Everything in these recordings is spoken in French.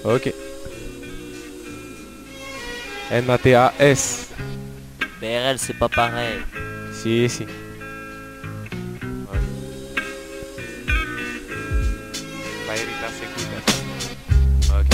Ok. N-A-T-A-S. BRL, c'est pas pareil. Si, si. Baeritas Sequitas. Ok.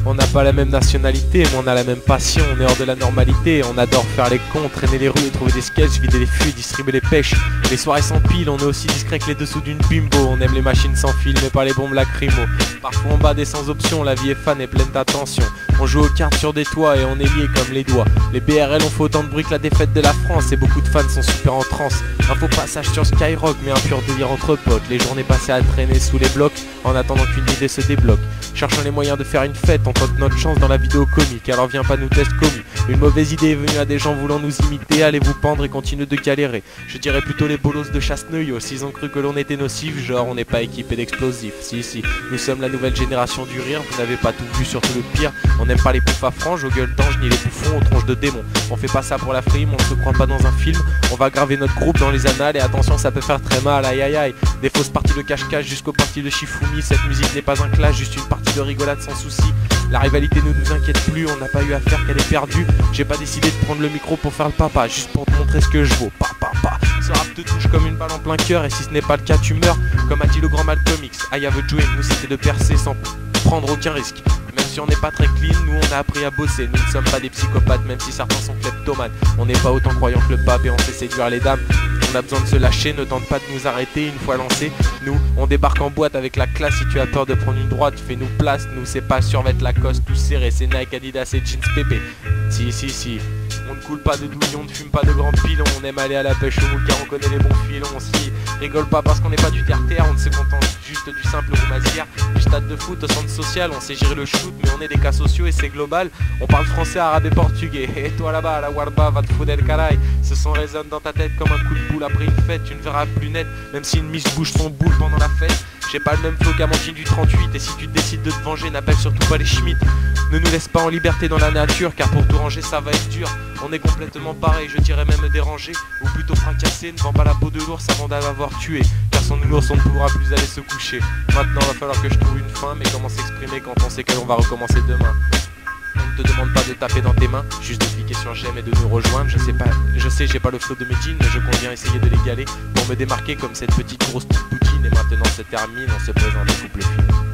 On n'a pas la même nationalité, mais on a la même passion, on est hors de la normalité, on adore faire les cons, traîner les rues et trouver des sketchs, vider les fûts, distribuer les pêches. Les soirées sans pile, on est aussi discret que les dessous d'une bimbo, on aime les machines sans fil, mais pas les bombes lacrymo. Parfois on bat des sans options, la vie est fan et pleine d'attention. On joue aux cartes sur des toits et on est liés comme les doigts. Les BRL ont fait autant de bruit que la défaite de la France et beaucoup de fans sont super en transe. Un faux passage sur Skyrock, mais un pur délire entre potes. Les journées passées à traîner sous les blocs en attendant qu'une idée se débloque. Cherchant les moyens de faire une fête, on tente notre chance dans la vidéo comique. Alors viens pas nous test commis. Une mauvaise idée est venue à des gens voulant nous imiter. Allez vous pendre et continuez de galérer. Je dirais plutôt les bolos de Chasseneuil. S'ils ont cru que l'on était nocif, genre on n'est pas équipé d'explosifs. Si, nous sommes la nouvelle génération du rire. Vous n'avez pas tout vu, surtout le pire. On n'aime pas les poufs à franges, aux gueules d'ange, ni les bouffons aux tronches de démons. On fait pas ça pour la frime, on ne se croit pas dans un film. On va graver notre groupe dans les annales et attention ça peut faire très mal, aïe aïe aïe. Des fausses parties de cache-cache jusqu'aux parties de Shifumi. Cette musique n'est pas un clash, juste une partie de rigolade sans souci. La rivalité ne nous inquiète plus, on n'a pas eu à faire qu'elle est perdue. J'ai pas décidé de prendre le micro pour faire le papa, juste pour te montrer ce que je vaux. Ce rap te touche comme une balle en plein cœur et si ce n'est pas le cas tu meurs. Comme a dit le grand Malcolm X, I have a dream, nous c'était de percer sans prendre aucun risque. Même si on n'est pas très clean, nous on a appris à bosser. Nous ne sommes pas des psychopathes, même si certains sont kleptomanes. On n'est pas autant croyants que le pape et on sait séduire les dames. On a besoin de se lâcher, ne tente pas de nous arrêter une fois lancé. Nous, on débarque en boîte avec la classe. Si tu as peur de prendre une droite, fais-nous place. Nous, c'est pas survêt Lacoste, tout serré, c'est Nike, Adidas et jeans pépé. Si. On ne coule pas de douille, on ne fume pas de grands pilons. On aime aller à la pêche au moule car on connaît les bons filons. Si, rigole pas parce qu'on n'est pas du terre-terre. On ne se contente juste du simple roumazière. Du stade de foot au centre social, on sait gérer le shoot. Mais on est des cas sociaux et c'est global. On parle français, arabe et portugais. Et toi là-bas, la warba va te foutre le caray. Ce son résonne dans ta tête comme un coup de boule après une fête. Tu ne verras plus net, même si une miss bouge son boule pendant la fête. J'ai pas le même flow qu'Amandine du 38. Et si tu décides de te venger, n'appelle surtout pas les Schmitt. Ne nous laisse pas en liberté dans la nature, car pour tout ranger ça va être dur. On est complètement pareil, je dirais même dérangé, ou plutôt fracassé. Ne vends pas la peau de l'ours avant d'avoir tué, car sans ours on ne pourra plus aller se coucher. Maintenant va falloir que je trouve une fin, mais comment s'exprimer quand on sait que l'on va recommencer demain? On ne te demande pas de taper dans tes mains, juste de cliquer sur j'aime et de nous rejoindre. Je sais j'ai pas le flow de mes jeans, mais je compte bien essayer de l'égaler pour me démarquer comme cette petite grosse poutine. Et maintenant c'est terminé, on se présente des couples films.